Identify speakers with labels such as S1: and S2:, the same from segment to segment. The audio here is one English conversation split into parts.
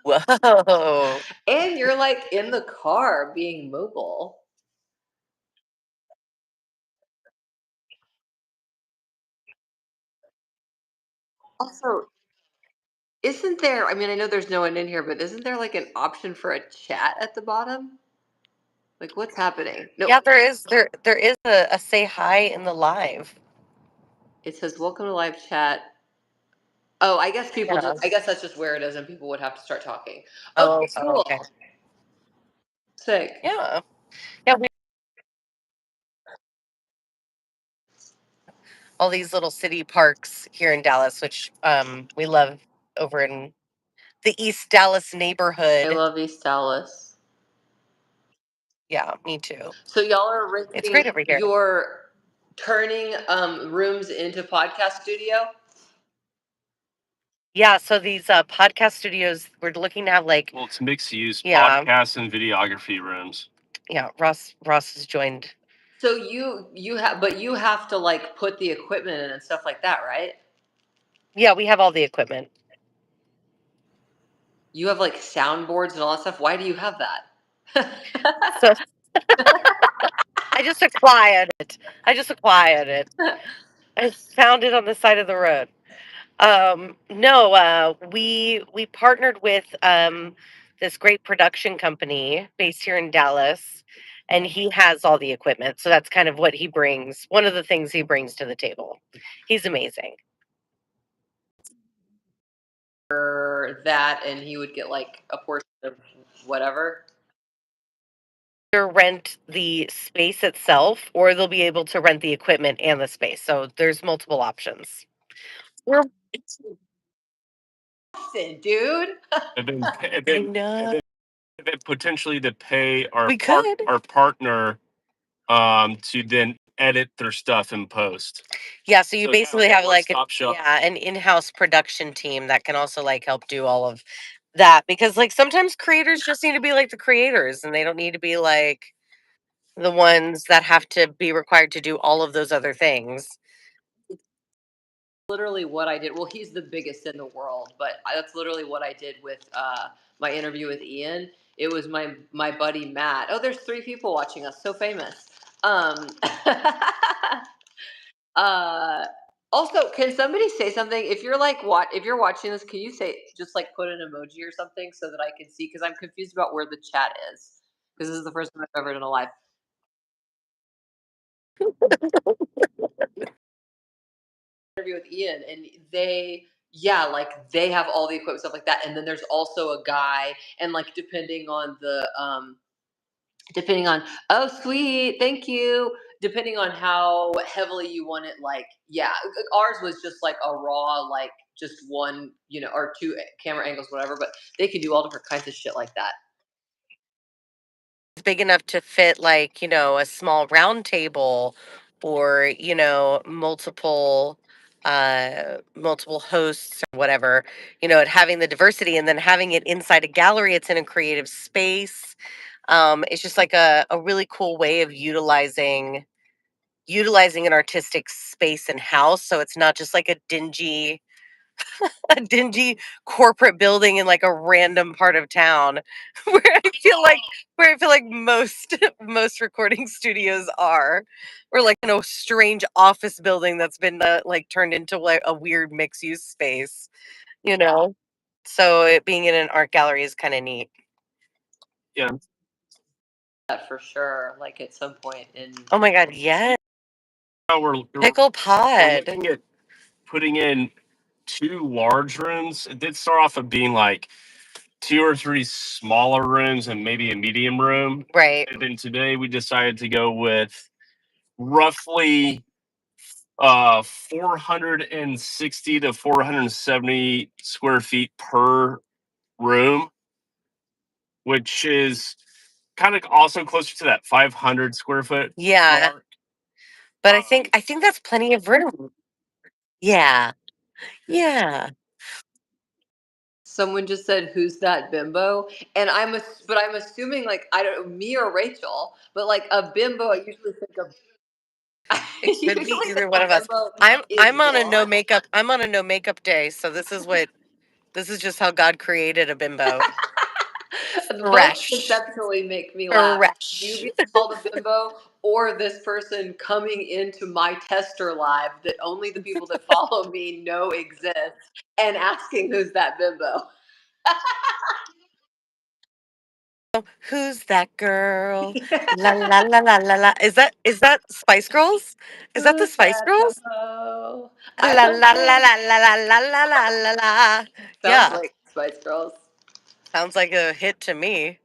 S1: Whoa.
S2: And you're like in the car being mobile. Also, isn't there, I mean, I know there's no one in here, but isn't there like an option for a chat at the bottom? Like, what's happening? No,
S1: Yeah, there is a say hi in the live.
S2: it says welcome to live chat. Oh, I guess people
S1: Yeah.
S2: just, I guess that's just where it is, and people would have to start talking.
S1: Oh,
S2: Okay,
S1: oh,
S2: cool.
S1: okay.
S2: Sick.
S1: Yeah. Yeah, all these little city parks here in Dallas, which we love over in the East Dallas
S2: I
S1: neighborhood.
S2: love East Dallas.
S1: Yeah, me too.
S2: So y'all are
S1: It's
S2: renting
S1: great over here.
S2: your turning rooms into podcast studio.
S1: Yeah, so these podcast studios, we're looking to have like,
S3: Well, it's mixed use
S1: yeah,
S3: podcasts and videography rooms.
S1: yeah. Ross has joined.
S2: So you have, but you have to like put the equipment in and stuff like that, right?
S1: Yeah, we have all the equipment.
S2: You have like soundboards and all that stuff. Why do you have that?
S1: So I just acquired it. I found it on the side of the road. No, we partnered with this great production company based here in Dallas, and he has all the equipment. So that's kind of what he brings. One of the things he brings to the table. He's amazing.
S2: Or that, and he would get like a portion of whatever.
S1: Either rent the space itself, or they'll be able to rent the equipment and the space. So there's multiple options. We're
S2: Listen, dude.
S3: And then, and
S1: I
S3: then,
S1: know.
S3: and then potentially to pay
S1: We could.
S3: our partner to then edit their stuff in post.
S1: Yeah, so you
S3: So kind of
S1: basically
S3: like a
S1: have like
S3: one-stop shop.
S1: yeah, an in-house production team that can also like help do all of that, because like sometimes creators just need to be like the creators and they don't need to be like the ones that have to be required to do all of those other things.
S2: Literally what I did. Well, he's the biggest in the world, but that's literally what I did with my interview with Ian. It was my buddy Matt. Oh, there's 3 people watching us. So famous. Um, uh, also, can somebody say something? If you're like what if you're watching this, can you say just like put an emoji or something so that I can see? Because I'm confused about where the chat is. Because this is the first time I've ever done a live interview with Ian, and they, yeah, like they have all the equipment stuff like that, and then there's also a guy, and like depending on, oh sweet, thank you, depending on how heavily you want it, like yeah, ours was just like a raw, like just one, or two camera angles, whatever, but they can do all different kinds of shit like that.
S1: It's big enough to fit like, a small round table, or, multiple hosts or whatever, and having the diversity, and then having it inside a gallery, it's in a creative space. It's just like a really cool way of utilizing an artistic space and house, so it's not just like a dingy a dingy corporate building in like a random part of town where I feel like most recording studios are, or like in a strange office building that's been like turned into like a weird mixed use space, you know. So it being in an art gallery is kind of neat.
S3: Yeah.
S2: That for sure, like at some point in.
S1: Oh my god, yes.
S3: Now
S1: Pickle
S3: we're
S1: pod.
S3: looking at putting in 2 large rooms. It did start off of being like 2 or 3 smaller rooms and maybe a medium room.
S1: Right.
S3: And then today we decided to go with roughly 460 to 470 square feet per room, which is kind of also closer to that 500 square foot
S1: Yeah.
S3: mark.
S1: But I think that's plenty of room. Yeah. Yeah.
S2: Someone just said, "Who's that bimbo?" And I'm assuming like I don't know, me or Rachel, but like a bimbo, I usually think of. I
S1: It could be
S2: usually think
S1: either one
S2: a
S1: of us.
S2: bimbo
S1: I'm
S2: is
S1: I'm on a no
S2: blonde.
S1: makeup I'm on a no makeup day, so this is what This is just how God created a bimbo.
S2: Both
S1: Fresh.
S2: conceptually make me laugh. You
S1: Fresh.
S2: being called a bimbo, or this person coming into my tester live that only the people that follow me know exists and asking who's that bimbo.
S1: Who's that girl? La la la la la la. Is that Spice Girls? Is that the
S2: Who's
S1: Spice
S2: that
S1: Girls?
S2: bimbo? I
S1: La
S2: don't
S1: la la
S2: know.
S1: la la la la la la la la.
S2: Sounds
S1: Yeah,
S2: like Spice Girls.
S1: sounds like a hit to me.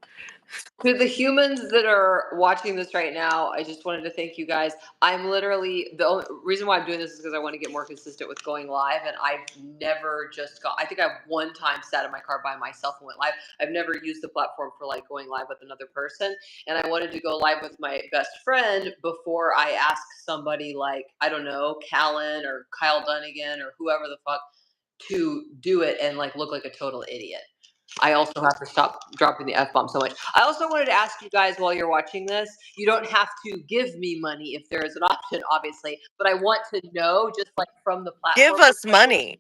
S2: To the humans that are watching this right now, I just wanted to thank you guys. I'm literally the only reason why I'm doing this is because I want to get more consistent with going live, and I've never just got. I think I one time sat in my car by myself and went live. I've never used the platform for like going live with another person, and I wanted to go live with my best friend before I ask somebody like I don't know, Callan or Kyle Dunnigan or whoever the fuck to do it and like look like a total idiot. I also have to stop dropping the F bomb so much. I also wanted to ask you guys while you're watching this, you don't have to give me money if there is an option, obviously, but I want to know, just like from the
S1: Give
S2: platform
S1: us
S2: perspective,
S1: money.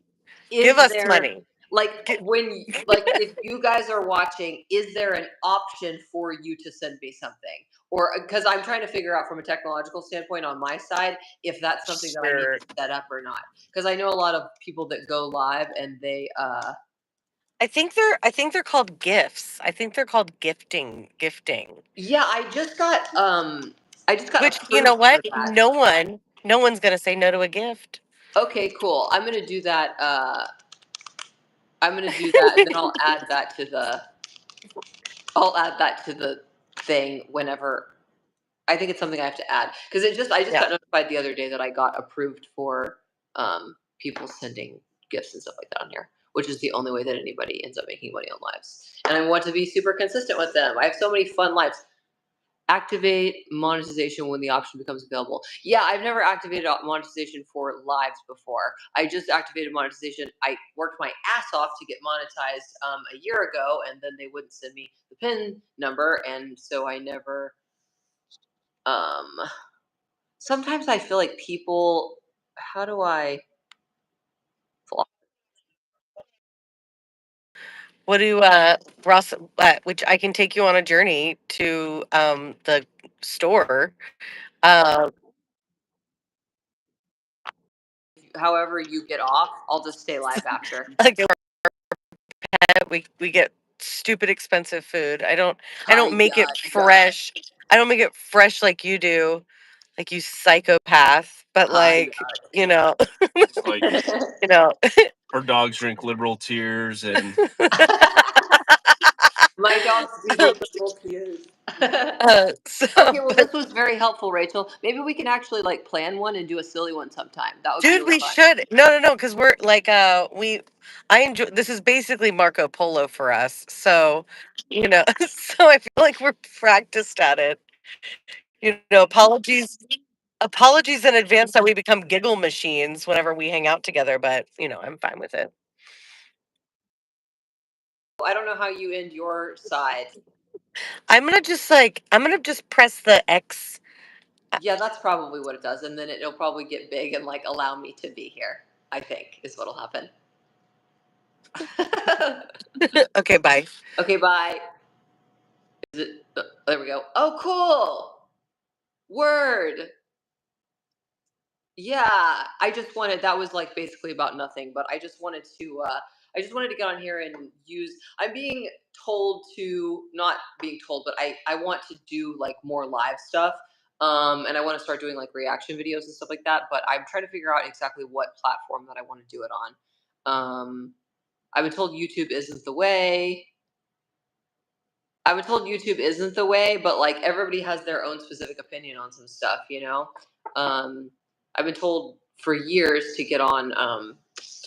S1: Give
S2: is
S1: us
S2: there
S1: money.
S2: like when like if you guys are watching, is there an option for you to send me something? Or because I'm trying to figure out from a technological standpoint on my side if that's something that I need
S1: Sure.
S2: to set up or not. Because I know a lot of people that go live and they
S1: I think they're called gifts. I think they're called gifting.
S2: yeah, I just got
S1: Which, you know
S2: approved for
S1: what?
S2: that.
S1: No one's going to say no to a gift.
S2: Okay, cool. I'm gonna do that. I'm gonna do that, and then I'll add that to the thing whenever. I think it's something I have to add because I just
S1: Yeah.
S2: got notified the other day that I got approved for people sending gifts and stuff like that on here, which is the only way that anybody ends up making money on lives. And I want to be super consistent with them. I have so many fun lives. Activate monetization when the option becomes available. Yeah, I've never activated monetization for lives before. I just activated monetization. I worked my ass off to get monetized a year ago, and then they wouldn't send me the PIN number, and so I never. Um, Sometimes I feel like people. How do I?
S1: What do Ross? Which I can take you on a journey to the store. Um,
S2: However you get off, I'll just stay live after.
S1: like we get stupid expensive food. I don't
S2: Hi,
S1: make it fresh. I don't make it fresh like you do, like you psychopath. But
S2: hi.
S1: like you know,
S3: It's like
S1: you know.
S3: her dogs drink liberal tears and
S2: My dogs do drink little tears.
S1: So,
S2: Okay, well,
S1: but
S2: this was very helpful, Rachel. Maybe we can actually like plan one and do a silly one sometime. That would be
S1: dude,
S2: really
S1: we
S2: fun.
S1: should. No, because we're like I enjoy this is basically Marco Polo for us. So, so I feel like we're practiced at it. Apologies in advance that we become giggle machines whenever we hang out together, but I'm fine with it.
S2: I don't know how you end your side.
S1: I'm gonna just press the X.
S2: Yeah, that's probably what it does, and then it'll probably get big and like allow me to be here. I think is what'll happen.
S1: Okay, bye.
S2: Okay, bye. Is it? There we go. Oh, cool. Word. Yeah, I just wanted that was like basically about nothing, but I just wanted to get on here and use I'm being told to not being told, but I want to do like more live stuff. And I want to start doing like reaction videos and stuff like that, but I'm trying to figure out exactly what platform that I want to do it on. I've been told YouTube isn't the way. I've been told YouTube isn't the way, but like everybody has their own specific opinion on some stuff, you know? Um, I've been told for years to get on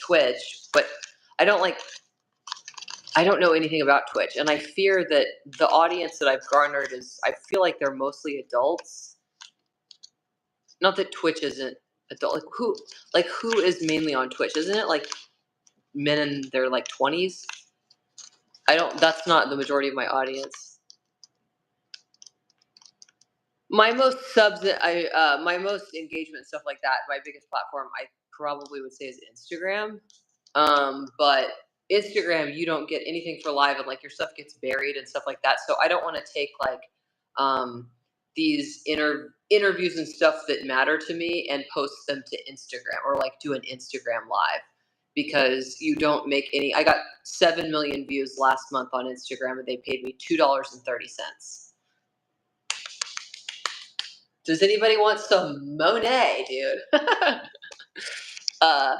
S2: Twitch, but I don't like, I don't know anything about Twitch. And I fear that the audience that I've garnered I feel like they're mostly adults. Not that Twitch isn't adult. Who is mainly on Twitch? Isn't it like men in their like 20s? That's not the majority of my audience. My most subs, my most engagement stuff like that. My biggest platform, I probably would say, is Instagram. But Instagram, you don't get anything for live, and like your stuff gets buried and stuff like that. So I don't want to take like um, these interviews and stuff that matter to me and post them to Instagram or like do an Instagram live because you don't make any. I got 7 million views last month on Instagram, and they paid me $2.30. Does anybody want some Monet, dude? uh,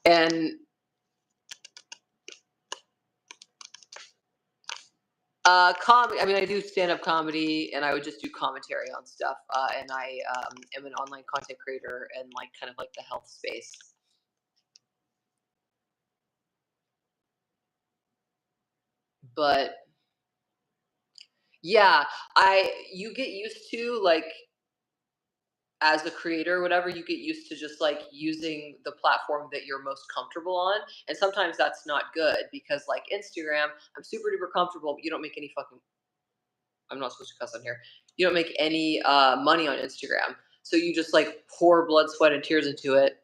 S2: and comedy. I mean, I do stand up comedy, and I would just do commentary on stuff. And I am an online content creator, and like kind of like the health space. But yeah, I you get used to like as a creator or whatever, you get used to just like using the platform that you're most comfortable on, and sometimes that's not good because like Instagram, I'm super duper comfortable, but you don't make any fucking. I'm not supposed to cuss on here. You don't make any money on Instagram. So you just like pour blood, sweat, and tears into it.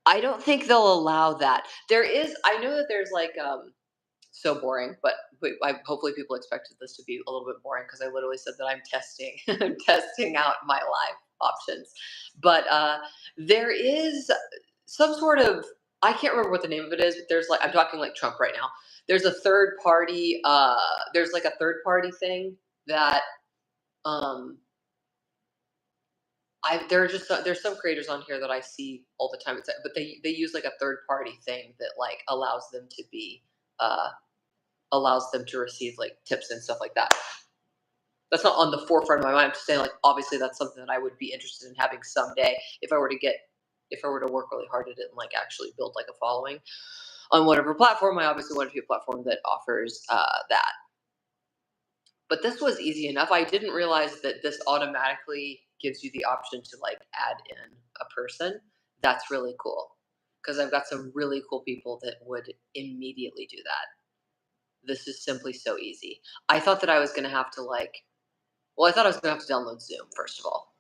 S2: I don't think they'll allow that. There is, I know that there's like, so boring, but hopefully people expected this to be a little bit boring because I literally said that I'm testing, I'm testing out my live options. But there is some sort of, I can't remember what the name of it is, but there's like, I'm talking like Trump right now. There's a third party, there's like a third party thing that um there are just there's some creators on here that I see all the time. But they use like a third party thing that like uh allows them to receive like tips and stuff like that. That's not on the forefront of my mind. I'm just saying like obviously that's something that I would be interested in having someday if I were to work really hard at it and like actually build like a following on whatever platform. I obviously want to be a platform that offers that. But this was easy enough. I didn't realize that this automatically gives you the option to like add in a person. That's really cool because I've got some really cool people that would immediately do that. This is simply so easy. I thought that I was going to have to like, well, I thought I was going to have to download Zoom first of all,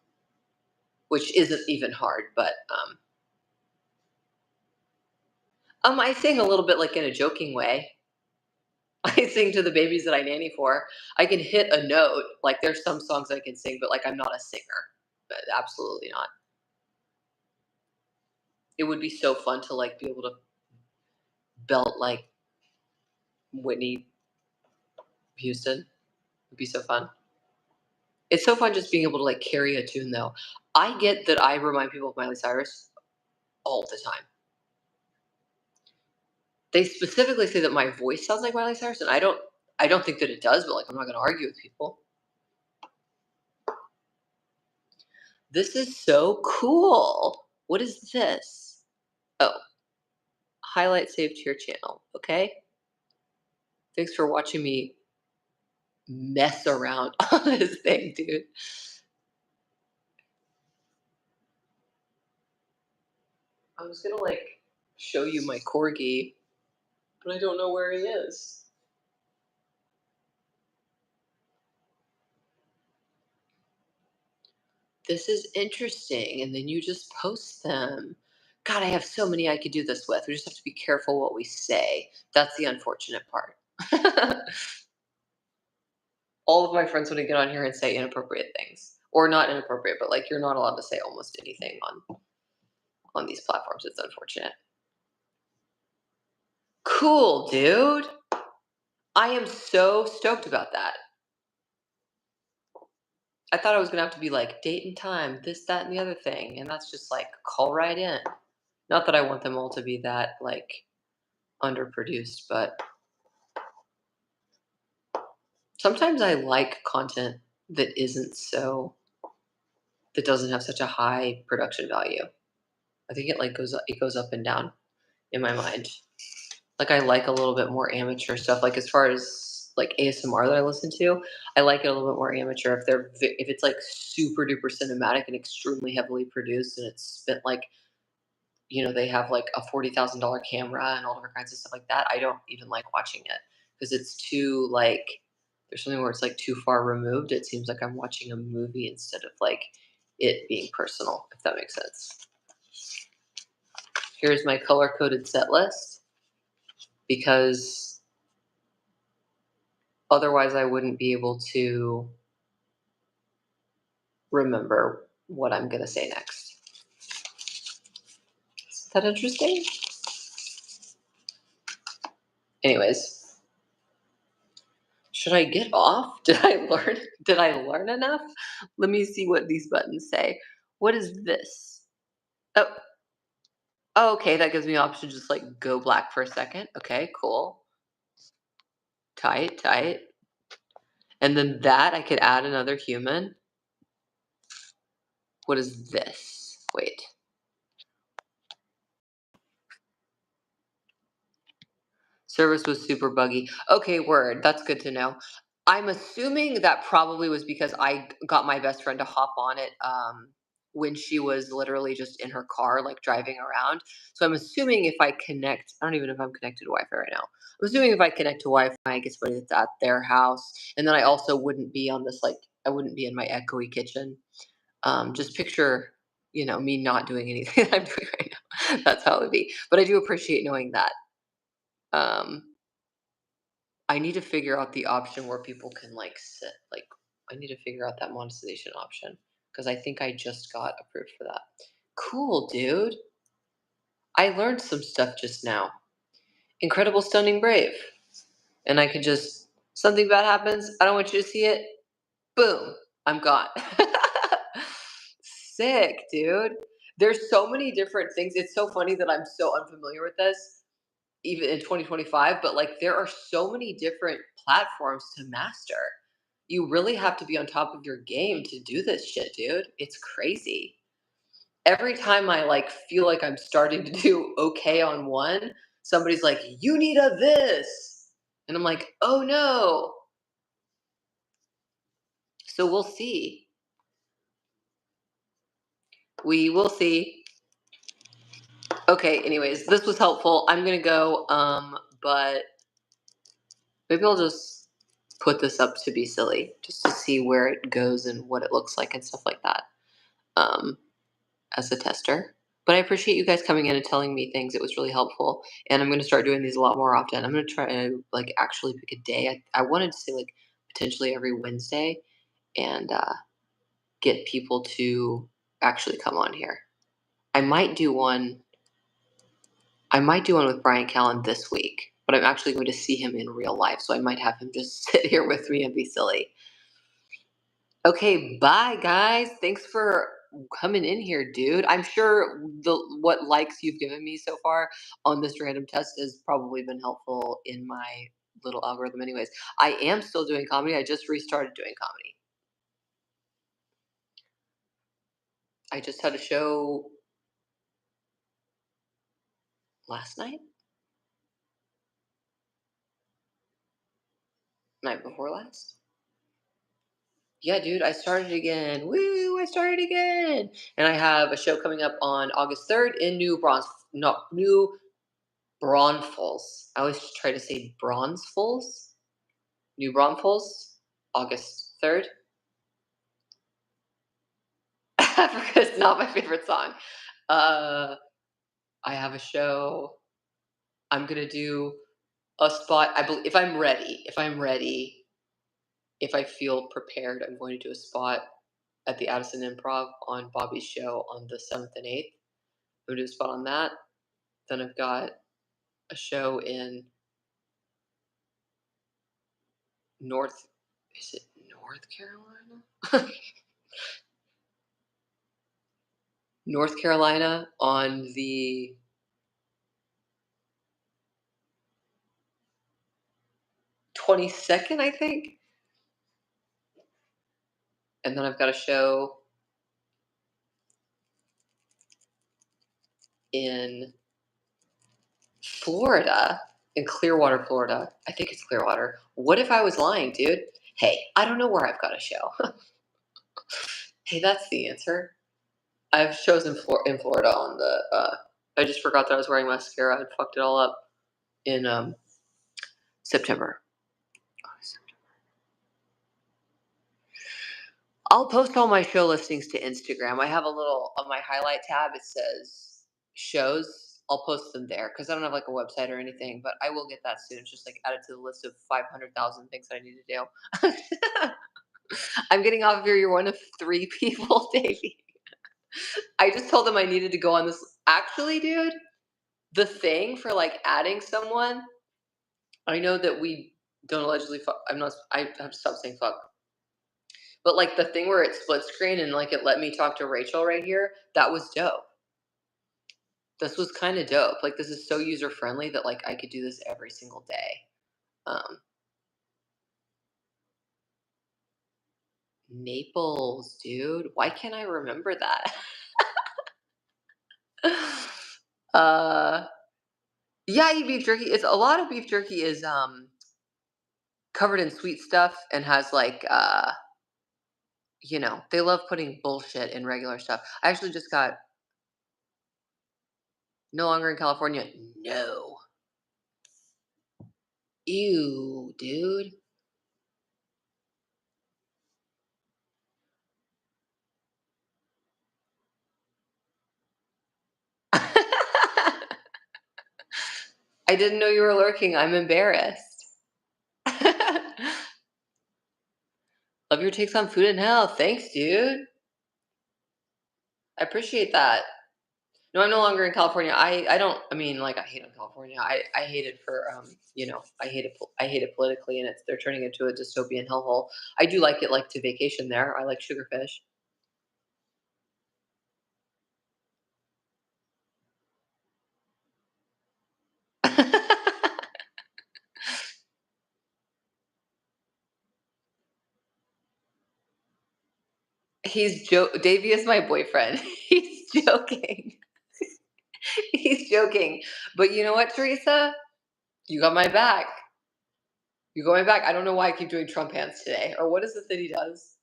S2: which isn't even hard, but I sing a little bit like in a joking way. I sing to the babies that I nanny for. I can hit a note. Like there's some songs I can sing, but like I'm not a singer. But absolutely not. It would be so fun to like be able to belt like Whitney Houston. It'd be so fun. It's so fun just being able to like carry a tune though. I get that I remind people of Miley Cyrus all the time. They specifically say that my voice sounds like Miley Cyrus, and I don't think that it does, but like I'm not gonna argue with people. This is so cool. What is this? Oh, highlight saved to your channel. Okay. Thanks for watching me mess around on this thing, dude. I was gonna like show you my corgi, but I don't know where he is. This is interesting. And then you just post them. God, I have so many I could do this with. We just have to be careful what we say. That's the unfortunate part. All of my friends want to get on here and say inappropriate things. Or not inappropriate, but like you're not allowed to say almost anything on these platforms. It's unfortunate. Cool, dude. I am so stoked about that. I thought I was gonna have to be like date and time, this, that, and the other thing, and that's just like call right in. Not that I want them all to be that like underproduced, but sometimes I like content that isn't so that doesn't have such a high production value. I think it goes up and down in my mind. Like I like a little bit more amateur stuff. Like as far as like ASMR that I listen to, I like it a little bit more amateur. If it's like super duper cinematic and extremely heavily produced, and it's spent like they have like a $40,000 camera and all different kinds of stuff like that. I don't even like watching it because it's too like there's something where it's like too far removed. It seems like I'm watching a movie instead of like it being personal, if that makes sense. Here's my color coded set list because otherwise I wouldn't be able to remember what I'm going to say next. Is that interesting? Anyways, should I get off? Did I learn enough? Let me see what these buttons say. What is this? Oh, okay, that gives me an option to just like go black for a second. Okay, cool. Tight, tight. And then that I could add another human. What is this? Wait. Service was super buggy. Okay, word. That's good to know. I'm assuming that probably was because I got my best friend to hop on it when she was literally just in her car, like driving around. So I'm assuming if I connect, I don't even know if I'm connected to Wi-Fi right now. I'm assuming if I connect to Wi-Fi, I get somebody that's at their house, and then I also wouldn't be on this like I wouldn't be in my echoey kitchen. Just picture, me not doing anything that I'm doing right now. That's how it would be. But I do appreciate knowing that. Um, I need to figure out the option where people can like sit. Like, I need to figure out that monetization option because I think I just got approved for that. Cool, dude. I learned some stuff just now. Incredible, stunning, brave. And I can just, something bad happens. I don't want you to see it. Boom, I'm gone. Sick, dude. There's so many different things. It's so funny that I'm so unfamiliar with this even in 2025, but like there are so many different platforms to master. You really have to be on top of your game to do this shit, dude. It's crazy. Every time I like feel like I'm starting to do okay on one, somebody's like, "You need a this." And I'm like, "Oh no." So we'll see. We will see. Okay, anyways, this was helpful. I'm going to go but maybe I'll just put this up to be silly, just to see where it goes and what it looks like and stuff like that, um, as a tester. But I appreciate you guys coming in and telling me things. It was really helpful, and I'm going to start doing these a lot more often. I'm going to try to like actually pick a day. I wanted to say like potentially every Wednesday, and get people to actually come on here. I might do one. I might do one with Brian Callen this week, but I'm actually going to see him in real life, so I might have him just sit here with me and be silly. Okay, bye guys. Thanks for coming in here, dude. I'm sure what likes you've given me so far on this random test has probably been helpful in my little algorithm anyways. I am still doing comedy. I just restarted doing comedy. I just had a show last night before last. Yeah, dude, I started again. Woo, I started again. And I have a show coming up on August 3rd in New Braunfels. I always try to say Braunfels. New Braunfels, August 3rd. Africa's not my favorite song. I have a show. I'm gonna do a spot. I believe if I'm ready, if I feel prepared, I'm going to do a spot at the Addison Improv on Bobby's show on the 7th and 8th. I'm gonna do a spot on that. Then I've got a show in North. Is it North Carolina? North Carolina on the 22nd, I think. And then I've got a show in Florida, in Clearwater, Florida. I think it's Clearwater. What if I was lying, dude? Hey, I don't know where I've got a show. Hey, that's the answer. I have shows in Florida on the. I just forgot that I was wearing mascara. I fucked it all up in September. I'll post all my show listings to Instagram. I have a little on my highlight tab. It says shows. I'll post them there because I don't have like a website or anything, but I will get that soon. It's just like added to the list of 500,000 things that I need to do. I'm getting off of here. You're one of three people, Davey. I just told them I needed to go on this. Actually, dude, the thing for like adding someone, I know that we don't allegedly fuck. I'm not. I have to stop saying fuck. But like the thing where it split screen and like it let me talk to Rachel right here, that was dope. This was kind of dope. Like this is so user friendly that like I could do this every single day. Um, Naples, dude. Why can't I remember that? uh, yeah, I eat beef jerky. It's a lot of beef jerky is covered in sweet stuff and has like they love putting bullshit in regular stuff. I actually just got no longer in California. No. Ew, dude. I didn't know you were lurking. I'm embarrassed. Love your takes on food and health. Thanks, dude. I appreciate that. No, I'm no longer in California. I don't. I mean, like I hate on California. I hate it for I hate it politically, and they're turning it into a dystopian hellhole. I do like it, like to vacation there. I like sugarfish. Davey is my boyfriend. He's joking. He's joking. But you know what, Teresa? You got my back. You got my back. I don't know why I keep doing Trump hands today. Or what is it that he does?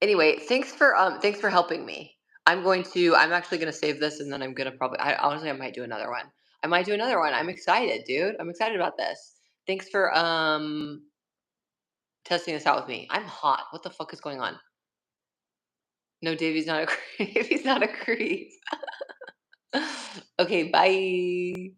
S2: Anyway, thanks for helping me. I'm actually gonna save this and then I'm gonna probably I honestly I might do another one. I might do another one. I'm excited, dude. I'm excited about this. Thanks for testing this out with me. I'm hot. What the fuck is going on? No, Davey's not a creep. Davey's not a creep. Okay, bye.